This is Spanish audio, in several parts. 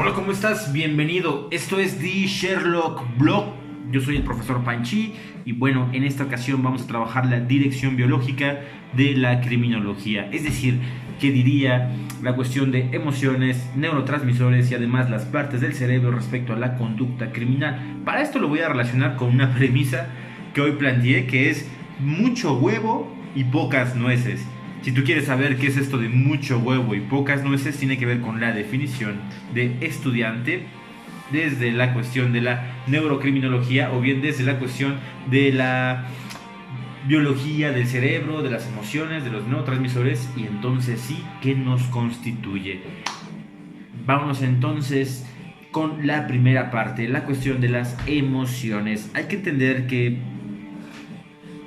Hola, ¿cómo estás? Bienvenido. Esto es The Sherlock Blog. Yo soy el profesor Panchi y bueno, en esta ocasión vamos a trabajar la dirección biológica de la criminología. Es decir, que diría la cuestión de emociones, neurotransmisores y además las partes del cerebro respecto a la conducta criminal. Para esto lo voy a relacionar con una premisa que hoy planteé, que es mucho huevo y pocas nueces. Si tú quieres saber qué es esto de mucho huevo y pocas nueces, tiene que ver con la definición de estudiante desde la cuestión de la neurocriminología o bien desde la cuestión de la biología del cerebro, de las emociones, de los neurotransmisores y entonces sí, ¿qué nos constituye? Vámonos entonces con la primera parte, la cuestión de las emociones. Hay que entender que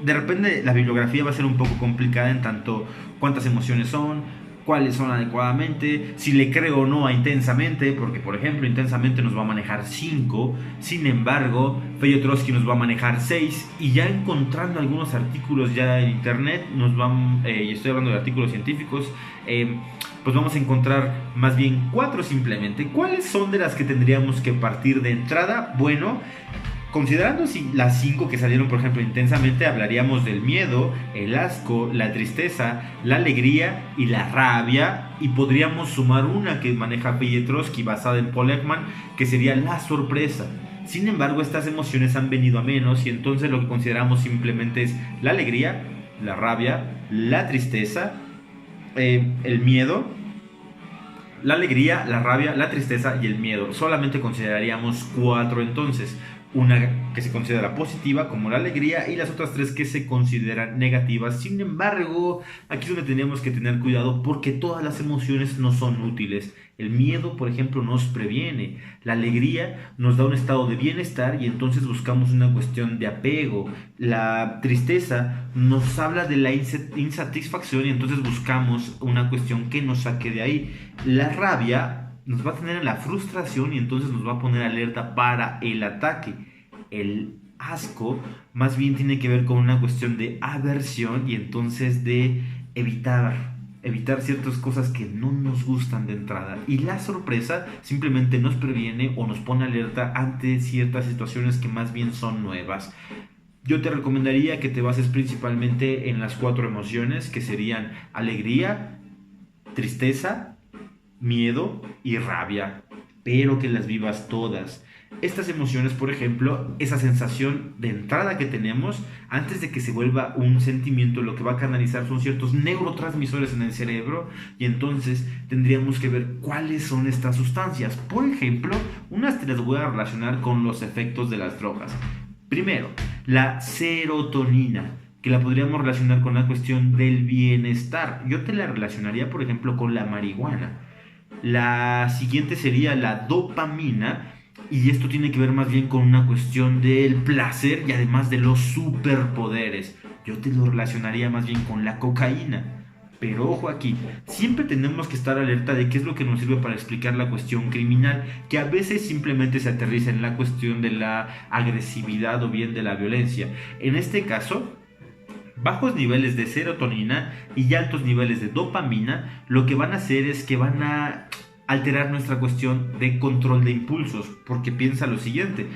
de repente la bibliografía va a ser un poco complicada en tanto cuántas emociones son, cuáles son adecuadamente, si le creo o no a intensamente, porque por ejemplo intensamente nos va a manejar 5, sin embargo Feyotrowski nos va a manejar 6 y ya encontrando algunos artículos ya en internet, y estoy hablando de artículos científicos, pues vamos a encontrar más bien 4 simplemente. ¿Cuáles son de las que tendríamos que partir de entrada? Bueno, considerando si las 5 que salieron, por ejemplo, intensamente, hablaríamos del miedo, el asco, la tristeza, la alegría y la rabia. Y podríamos sumar una que maneja Feyotrowski basada en Paul Ekman, que sería la sorpresa. Sin embargo, estas emociones han venido a menos y entonces lo que consideramos simplemente es la alegría, la rabia, la tristeza, el miedo, la alegría, la rabia, la tristeza y el miedo. Solamente consideraríamos 4 entonces. Una que se considera positiva como la alegría y las otras 3 que se consideran negativas. Sin embargo, aquí es donde tenemos que tener cuidado porque todas las emociones no son útiles. El miedo, por ejemplo, nos previene. La alegría nos da un estado de bienestar y entonces buscamos una cuestión de apego. La tristeza nos habla de la insatisfacción y entonces buscamos una cuestión que nos saque de ahí. La rabia nos va a tener en la frustración y entonces nos va a poner alerta para el ataque. El asco más bien tiene que ver con una cuestión de aversión y entonces de evitar ciertas cosas que no nos gustan de entrada. Y la sorpresa simplemente nos previene o nos pone alerta ante ciertas situaciones que más bien son nuevas. Yo te recomendaría que te bases principalmente en las 4 emociones, que serían alegría, tristeza, miedo y rabia, pero que las vivas todas. Estas emociones, por ejemplo, esa sensación de entrada que tenemos, antes de que se vuelva un sentimiento, lo que va a canalizar son ciertos neurotransmisores en el cerebro y entonces tendríamos que ver cuáles son estas sustancias. Por ejemplo, unas te las voy a relacionar con los efectos de las drogas. Primero, la serotonina, que la podríamos relacionar con la cuestión del bienestar. Yo te la relacionaría, por ejemplo, con la marihuana. La siguiente sería la dopamina y esto tiene que ver más bien con una cuestión del placer y además de los superpoderes. Yo te lo relacionaría más bien con la cocaína. Pero ojo aquí, siempre tenemos que estar alerta de qué es lo que nos sirve para explicar la cuestión criminal, que a veces simplemente se aterriza en la cuestión de la agresividad o bien de la violencia. En este caso, bajos niveles de serotonina y altos niveles de dopamina lo que van a hacer es que van a alterar nuestra cuestión de control de impulsos, porque piensa lo siguiente: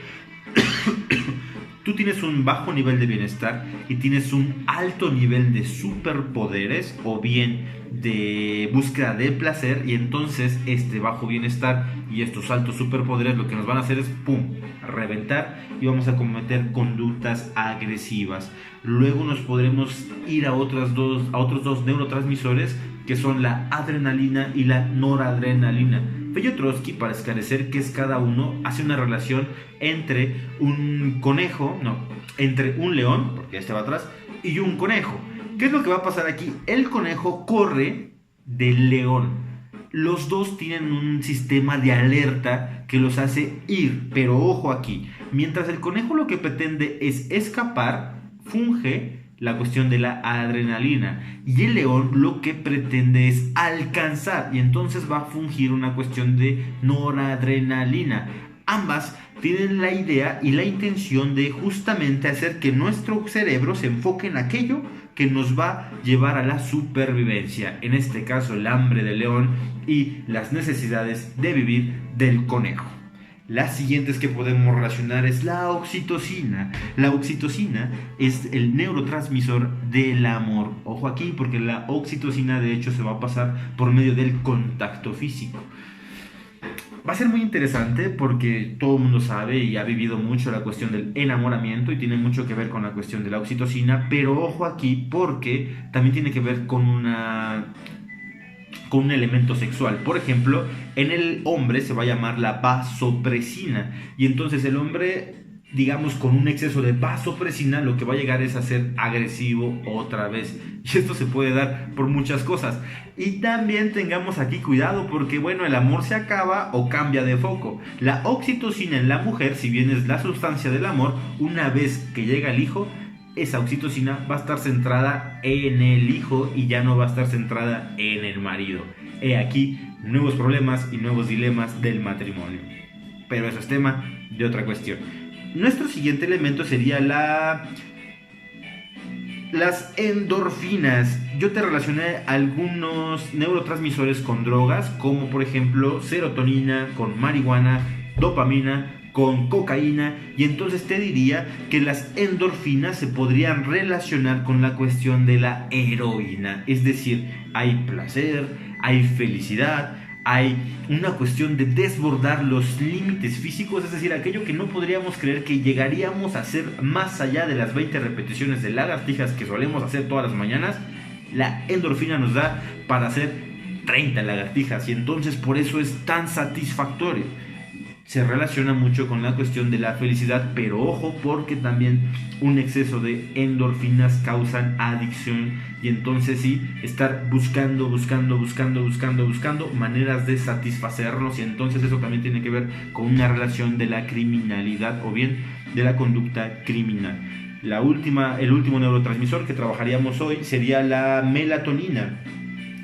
tú tienes un bajo nivel de bienestar y tienes un alto nivel de superpoderes o bien de búsqueda de placer, y entonces este bajo bienestar y estos altos superpoderes lo que nos van a hacer es ¡pum!, reventar y vamos a cometer conductas agresivas. Luego nos podremos ir a otros dos neurotransmisores que son la adrenalina y la noradrenalina. Feyotrowski, para esclarecer qué es cada uno, hace una relación entre entre un león, porque este va atrás, y un conejo. ¿Qué es lo que va a pasar aquí? El conejo corre del león. Los dos tienen un sistema de alerta que los hace ir, pero ojo aquí, mientras el conejo lo que pretende es escapar, funge la cuestión de la adrenalina y el león lo que pretende es alcanzar y entonces va a fungir una cuestión de noradrenalina. Ambas tienen la idea y la intención de justamente hacer que nuestro cerebro se enfoque en aquello que nos va a llevar a la supervivencia, en este caso el hambre del león y las necesidades de vivir del conejo. Las siguientes que podemos relacionar es la oxitocina. La oxitocina es el neurotransmisor del amor. Ojo aquí, porque la oxitocina de hecho se va a pasar por medio del contacto físico. Va a ser muy interesante porque todo el mundo sabe y ha vivido mucho la cuestión del enamoramiento y tiene mucho que ver con la cuestión de la oxitocina, pero ojo aquí porque también tiene que ver con un elemento sexual. Por ejemplo, en el hombre se va a llamar la vasopresina y entonces el hombre, digamos, con un exceso de vasopresina lo que va a llegar es a ser agresivo otra vez, y esto se puede dar por muchas cosas. Y también tengamos aquí cuidado porque bueno, el amor se acaba o cambia de foco. La oxitocina en la mujer, si bien es la sustancia del amor, una vez que llega el hijo, esa oxitocina va a estar centrada en el hijo y ya no va a estar centrada en el marido. He aquí nuevos problemas y nuevos dilemas del matrimonio, pero eso es tema de otra cuestión. Nuestro siguiente elemento sería las endorfinas. Yo te relacioné algunos neurotransmisores con drogas, como por ejemplo serotonina con marihuana, dopamina con cocaína, y entonces te diría que las endorfinas se podrían relacionar con la cuestión de la heroína. Es decir, hay placer, hay felicidad, hay una cuestión de desbordar los límites físicos, es decir, aquello que no podríamos creer que llegaríamos a hacer más allá de las 20 repeticiones de lagartijas que solemos hacer todas las mañanas. La endorfina nos da para hacer 30 lagartijas y entonces por eso es tan satisfactorio. Se relaciona mucho con la cuestión de la felicidad, pero ojo porque también un exceso de endorfinas causan adicción y entonces sí, estar buscando maneras de satisfacerlos, y entonces eso también tiene que ver con una relación de la criminalidad o bien de la conducta criminal. El último neurotransmisor que trabajaríamos hoy sería la melatonina.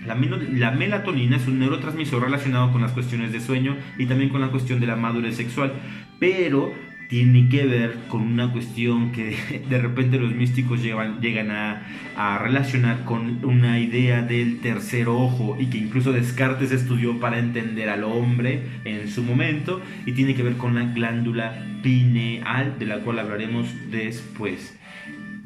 La melatonina es un neurotransmisor relacionado con las cuestiones de sueño y también con la cuestión de la madurez sexual, pero tiene que ver con una cuestión que de repente los místicos llegan a relacionar con una idea del tercer ojo, y que incluso Descartes estudió para entender al hombre en su momento, y tiene que ver con la glándula pineal, de la cual hablaremos después.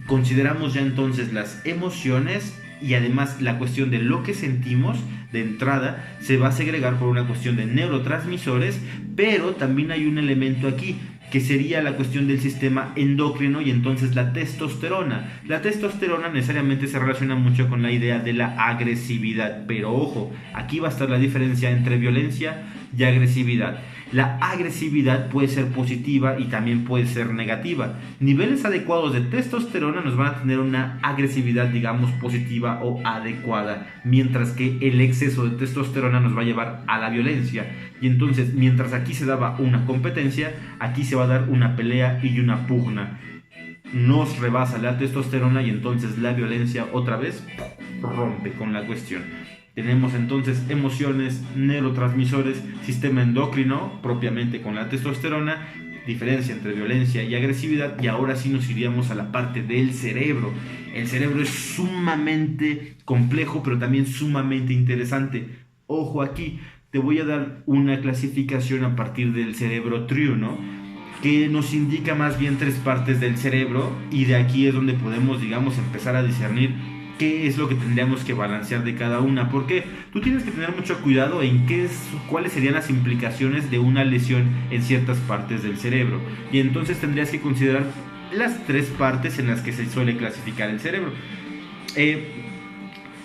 Consideramos ya entonces las emociones y además la cuestión de lo que sentimos. De entrada se va a segregar por una cuestión de neurotransmisores, pero también hay un elemento aquí que sería la cuestión del sistema endocrino, y entonces la testosterona. La testosterona necesariamente se relaciona mucho con la idea de la agresividad, pero ojo, aquí va a estar la diferencia entre violencia y agresividad. La agresividad puede ser positiva y también puede ser negativa. Niveles adecuados de testosterona nos van a tener una agresividad, digamos, positiva o adecuada, mientras que el exceso de testosterona nos va a llevar a la violencia. Y entonces, mientras aquí se daba una competencia, aquí se va a dar una pelea y una pugna. Nos rebasa la testosterona y entonces la violencia otra vez rompe con la cuestión. Tenemos entonces emociones, neurotransmisores, sistema endocrino propiamente con la testosterona, diferencia entre violencia y agresividad, y ahora sí nos iríamos a la parte del cerebro. El cerebro es sumamente complejo, pero también sumamente interesante. Ojo aquí, te voy a dar una clasificación a partir del cerebro triuno, que nos indica más bien 3 partes del cerebro, y de aquí es donde podemos, digamos, empezar a discernir qué es lo que tendríamos que balancear de cada una, porque tú tienes que tener mucho cuidado en cuáles serían las implicaciones de una lesión en ciertas partes del cerebro, y entonces tendrías que considerar las 3 partes en las que se suele clasificar el cerebro.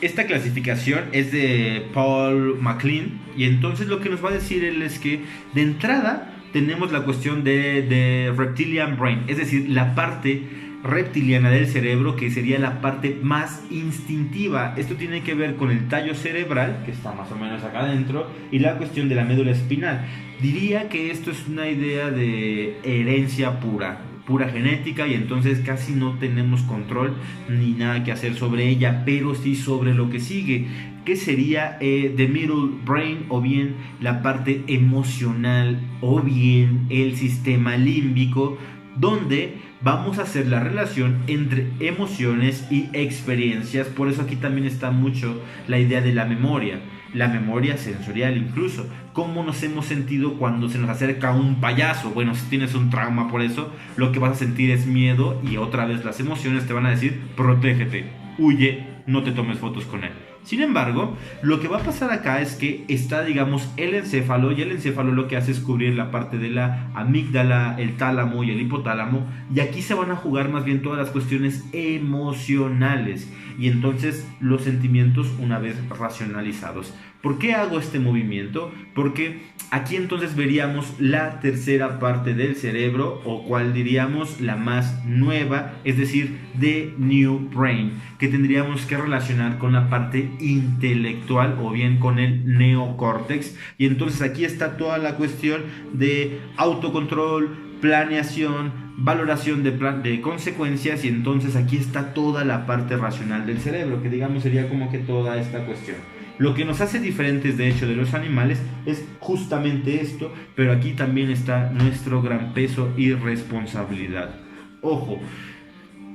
Esta clasificación es de Paul MacLean, y entonces lo que nos va a decir él es que de entrada tenemos la cuestión de reptilian brain, es decir, la parte reptiliana del cerebro, que sería la parte más instintiva. Esto tiene que ver con el tallo cerebral, que está más o menos acá adentro, y la cuestión de la médula espinal. Diría que esto es una idea de herencia pura, pura genética y entonces casi no tenemos control ni nada que hacer sobre ella, pero sí sobre lo que sigue, que sería the middle brain, o bien la parte emocional, o bien el sistema límbico, donde vamos a hacer la relación entre emociones y experiencias. Por eso aquí también está mucho la idea de la memoria sensorial incluso. Cómo nos hemos sentido cuando se nos acerca un payaso. Bueno, si tienes un trauma por eso, lo que vas a sentir es miedo, y otra vez las emociones te van a decir: protégete, huye, no te tomes fotos con él. Sin embargo, lo que va a pasar acá es que está, digamos, el encéfalo, y el encéfalo lo que hace es cubrir la parte de la amígdala, el tálamo y el hipotálamo, y aquí se van a jugar más bien todas las cuestiones emocionales y entonces los sentimientos una vez racionalizados. ¿Por qué hago este movimiento? Porque aquí entonces veríamos la tercera parte del cerebro, o cual diríamos la más nueva, es decir, the new brain, que tendríamos que relacionar con la parte intelectual o bien con el neocórtex. Y entonces aquí está toda la cuestión de autocontrol, planeación, valoración de consecuencias, y entonces aquí está toda la parte racional del cerebro, que digamos sería como que toda esta cuestión. Lo que nos hace diferentes de hecho de los animales es justamente esto, pero aquí también está nuestro gran peso y responsabilidad. Ojo,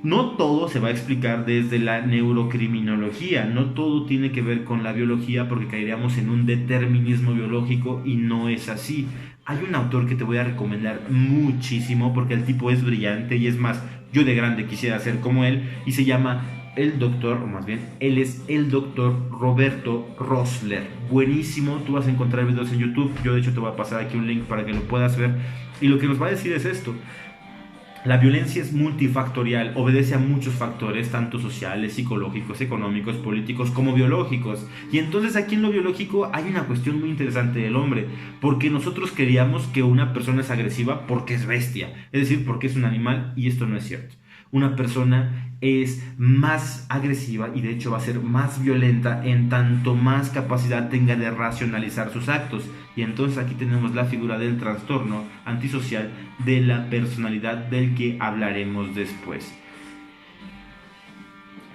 no todo se va a explicar desde la neurocriminología, no todo tiene que ver con la biología, porque caeríamos en un determinismo biológico y no es así. Hay un autor que te voy a recomendar muchísimo porque el tipo es brillante, y es más, yo de grande quisiera ser como él, y se llama el doctor, o más bien, él es el doctor Roberto Rosler. Buenísimo, tú vas a encontrar videos en YouTube, yo de hecho te voy a pasar aquí un link para que lo puedas ver, y lo que nos va a decir es esto: la violencia es multifactorial, obedece a muchos factores, tanto sociales, psicológicos, económicos, políticos como biológicos. Y entonces aquí en lo biológico hay una cuestión muy interesante del hombre, porque nosotros creíamos que una persona es agresiva porque es bestia, es decir, porque es un animal, y esto no es cierto. Una persona es más agresiva y de hecho va a ser más violenta en tanto más capacidad tenga de racionalizar sus actos. Y entonces aquí tenemos la figura del trastorno antisocial de la personalidad, del que hablaremos después.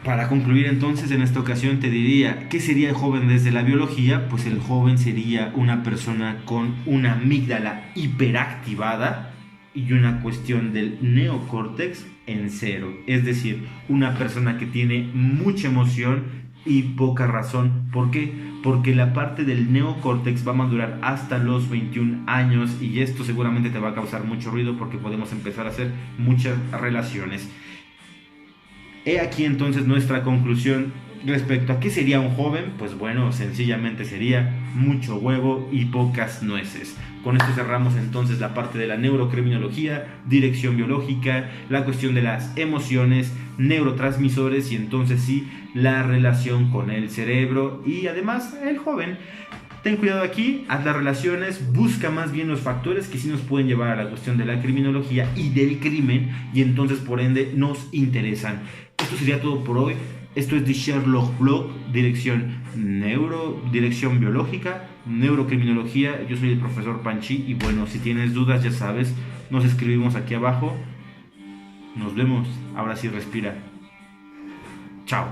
Para concluir entonces en esta ocasión te diría, ¿qué sería el joven desde la biología? Pues el joven sería una persona con una amígdala hiperactivada y una cuestión del neocórtex en cero, es decir, una persona que tiene mucha emoción y poca razón. ¿Por qué? Porque la parte del neocórtex va a madurar hasta los 21 años, y esto seguramente te va a causar mucho ruido porque podemos empezar a hacer muchas relaciones. He aquí entonces nuestra conclusión respecto a qué sería un joven. Pues bueno, sencillamente sería mucho huevo y pocas nueces. Con esto cerramos entonces la parte de la neurocriminología, dirección biológica, la cuestión de las emociones, neurotransmisores, y entonces sí, la relación con el cerebro y además el joven. Ten cuidado aquí, haz las relaciones, busca más bien los factores que sí nos pueden llevar a la cuestión de la criminología y del crimen, y entonces por ende nos interesan. Esto sería todo por hoy. Esto es The Sherlock Blog, dirección biológica, neurocriminología. Yo soy el profesor Panchi, y bueno, si tienes dudas ya sabes, nos escribimos aquí abajo. Nos vemos, ahora sí respira. Chao.